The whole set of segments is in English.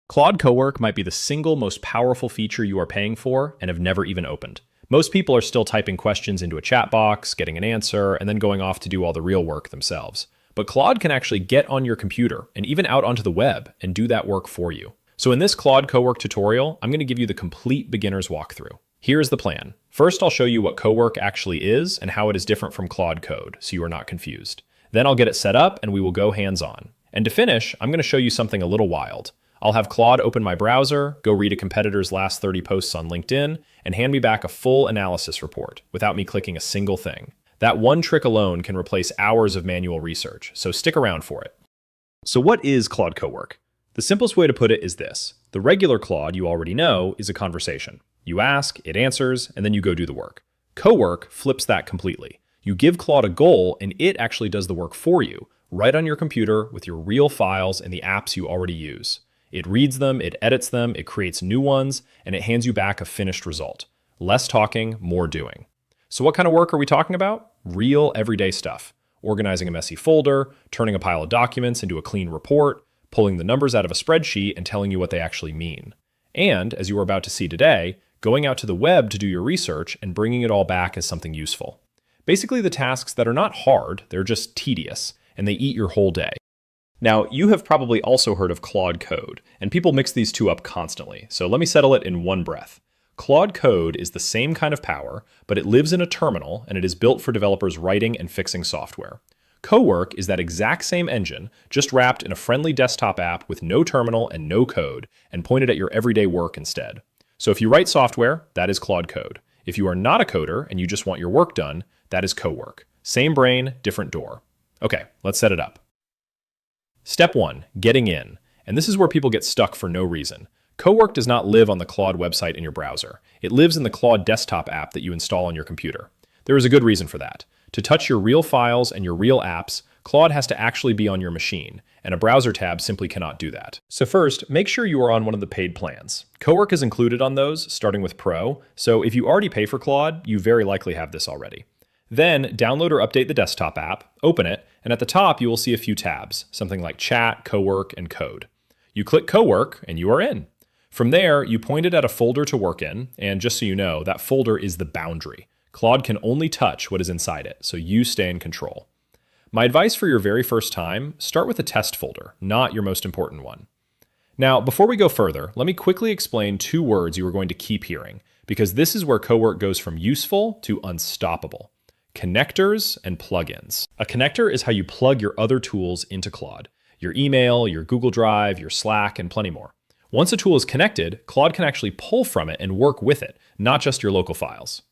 Claude Cowork might be the single most powerful feature you are paying for and have never even opened. Most people are still typing questions into a chat box, getting an answer, and then going off to do all the real work themselves. But Claude can actually get on your computer and even out onto the web and do that work for you. So in this Claude Cowork tutorial, I'm going to give you the complete beginner's walkthrough. Here's the plan. First, I'll show you what Cowork actually is and how it is different from Claude Code, so you are not confused. Then I'll get it set up and we will go hands-on. And to finish, I'm going to show you something a little wild. I'll have Claude open my browser, go read a competitor's last 30 posts on LinkedIn, and hand me back a full analysis report without me clicking a single thing. That one trick alone can replace hours of manual research, so stick around for it. So what is Claude Cowork? The simplest way to put it is this. The regular Claude you already know is a conversation. You ask, it answers, and then you go do the work. Cowork flips that completely. You give Claude a goal, and it actually does the work for you, right on your computer with your real files and the apps you already use. It reads them, it edits them, it creates new ones, and it hands you back a finished result. Less talking, more doing. So what kind of work are we talking about? Real everyday stuff. Organizing a messy folder, turning a pile of documents into a clean report, pulling the numbers out of a spreadsheet and telling you what they actually mean. And, as you are about to see today, going out to the web to do your research and bringing it all back as something useful. Basically the tasks that are not hard, they're just tedious, and they eat your whole day. Now, you have probably also heard of Claude Code, and people mix these two up constantly, so let me settle it in one breath. Claude Code is the same kind of power, but it lives in a terminal, and it is built for developers writing and fixing software. Cowork is that exact same engine, just wrapped in a friendly desktop app with no terminal and no code, and pointed at your everyday work instead. So if you write software, that is Claude Code. If you are not a coder and you just want your work done, that is Cowork. Same brain, different door. Okay, let's set it up. Step 1, getting in. And this is where people get stuck for no reason. Cowork does not live on the Claude website in your browser. It lives in the Claude desktop app that you install on your computer. There is a good reason for that. To touch your real files and your real apps, Claude has to actually be on your machine, and a browser tab simply cannot do that. So first, make sure you are on one of the paid plans. Cowork is included on those, starting with Pro, so if you already pay for Claude, you very likely have this already. Then download or update the desktop app, open it, and at the top you will see a few tabs, something like Chat, Cowork, and Code. You click Cowork and you are in. From there, you point it at a folder to work in, and just so you know, that folder is the boundary. Claude can only touch what is inside it, so you stay in control. My advice for your very first time, start with a test folder, not your most important one. Now, before we go further, let me quickly explain two words you are going to keep hearing, because this is where Cowork goes from useful to unstoppable. Connectors and plugins. A connector is how you plug your other tools into Claude. Your email, your Google Drive, your Slack, and plenty more. Once a tool is connected, Claude can actually pull from it and work with it, not just your local files.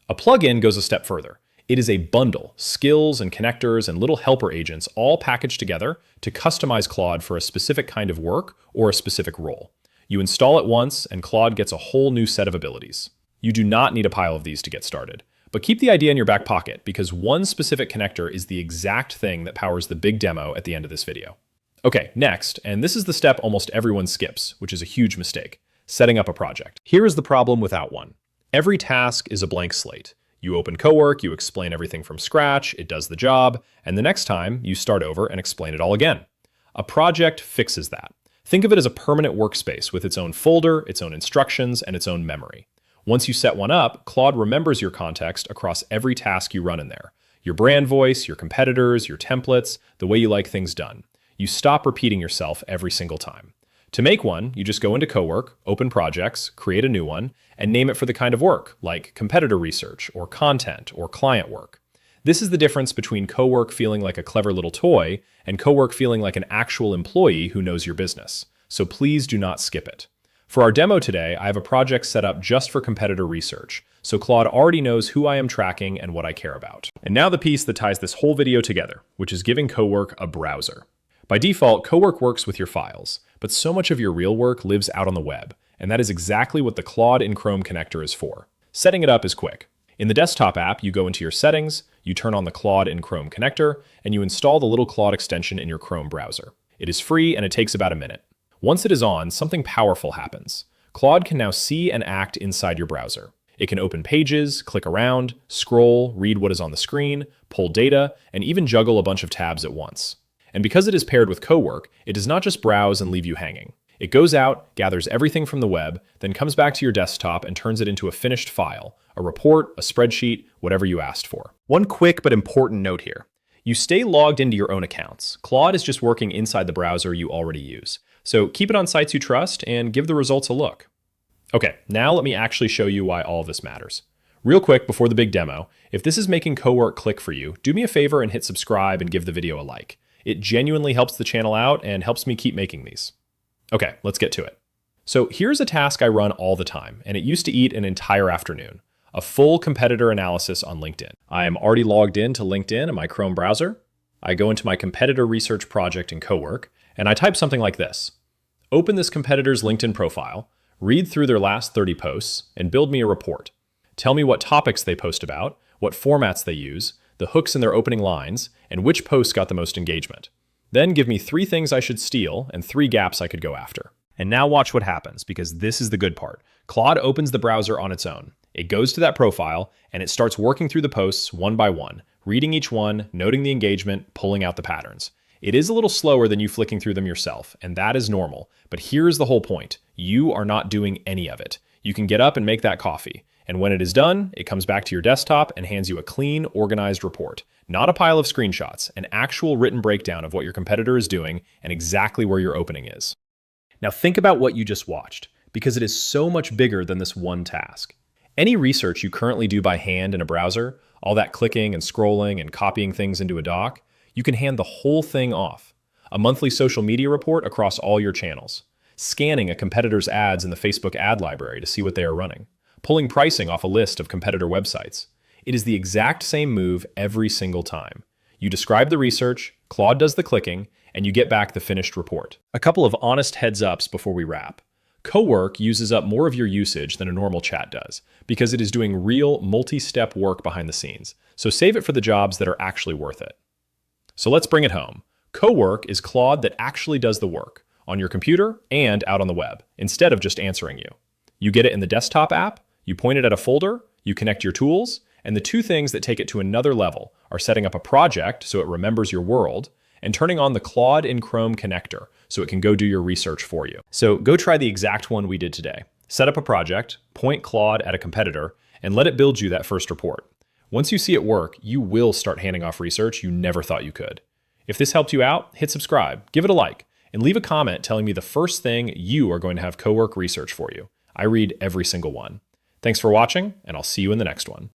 A plugin goes a step further. It is a bundle, skills and connectors and little helper agents all packaged together to customize Claude for a specific kind of work or a specific role. You install it once and Claude gets a whole new set of abilities. You do not need a pile of these to get started. But keep the idea in your back pocket because one specific connector is the exact thing that powers the big demo at the end of this video. Okay, next, and this is the step almost everyone skips, which is a huge mistake, setting up a project. Here is the problem without one. Every task is a blank slate. You open Cowork, you explain everything from scratch, it does the job, and the next time you start over and explain it all again. A project fixes that. Think of it as a permanent workspace with its own folder, its own instructions, and its own memory. Once you set one up, Claude remembers your context across every task you run in there. Your brand voice, your competitors, your templates, the way you like things done. You stop repeating yourself every single time. To make one, you just go into Cowork, open projects, create a new one, and name it for the kind of work, like competitor research, or content, or client work. This is the difference between Cowork feeling like a clever little toy and Cowork feeling like an actual employee who knows your business. So please do not skip it. For our demo today, I have a project set up just for competitor research, so Claude already knows who I am tracking and what I care about. And now the piece that ties this whole video together, which is giving Cowork a browser. By default, Cowork works with your files, but so much of your real work lives out on the web, and that is exactly what the Claude in Chrome connector is for. Setting it up is quick. In the desktop app, you go into your settings, you turn on the Claude in Chrome connector, and you install the little Claude extension in your Chrome browser. It is free and it takes about a minute. Once it is on, something powerful happens. Claude can now see and act inside your browser. It can open pages, click around, scroll, read what is on the screen, pull data, and even juggle a bunch of tabs at once. And because it is paired with Cowork, it does not just browse and leave you hanging. It goes out, gathers everything from the web, then comes back to your desktop and turns it into a finished file, a report, a spreadsheet, whatever you asked for. One quick but important note here. You stay logged into your own accounts. Claude is just working inside the browser you already use. So keep it on sites you trust and give the results a look. Okay, now let me actually show you why all of this matters. Real quick before the big demo, if this is making Cowork click for you, do me a favor and hit subscribe and give the video a like. It genuinely helps the channel out and helps me keep making these. Okay, let's get to it. So here's a task I run all the time, and it used to eat an entire afternoon. A full competitor analysis on LinkedIn. I am already logged in to LinkedIn in my Chrome browser. I go into my competitor research project in Cowork, and I type something like this. Open this competitor's LinkedIn profile, read through their last 30 posts, and build me a report. Tell me what topics they post about, what formats they use, the hooks in their opening lines, and which posts got the most engagement. Then give me 3 things I should steal and 3 gaps I could go after. And now watch what happens, because this is the good part. Claude opens the browser on its own. It goes to that profile, and it starts working through the posts one by one, reading each one, noting the engagement, pulling out the patterns. It is a little slower than you flicking through them yourself, and that is normal. But here's the whole point. You are not doing any of it. You can get up and make that coffee. And when it is done, it comes back to your desktop and hands you a clean, organized report. Not a pile of screenshots, an actual written breakdown of what your competitor is doing and exactly where your opening is. Now think about what you just watched, because it is so much bigger than this one task. Any research you currently do by hand in a browser, all that clicking and scrolling and copying things into a doc, you can hand the whole thing off. A monthly social media report across all your channels. Scanning a competitor's ads in the Facebook ad library to see what they are running. Pulling pricing off a list of competitor websites. It is the exact same move every single time. You describe the research, Claude does the clicking, and you get back the finished report. A couple of honest heads ups before we wrap. Cowork uses up more of your usage than a normal chat does, because it is doing real multi-step work behind the scenes. So save it for the jobs that are actually worth it. So let's bring it home. Cowork is Claude that actually does the work, on your computer and out on the web, instead of just answering you. You get it in the desktop app, you point it at a folder, you connect your tools, and the 2 things that take it to another level are setting up a project so it remembers your world, and turning on the Claude in Chrome connector so it can go do your research for you. So go try the exact one we did today. Set up a project, point Claude at a competitor, and let it build you that first report. Once you see it work, you will start handing off research you never thought you could. If this helped you out, hit subscribe, give it a like, and leave a comment telling me the first thing you are going to have Cowork research for you. I read every single one. Thanks for watching, and I'll see you in the next one.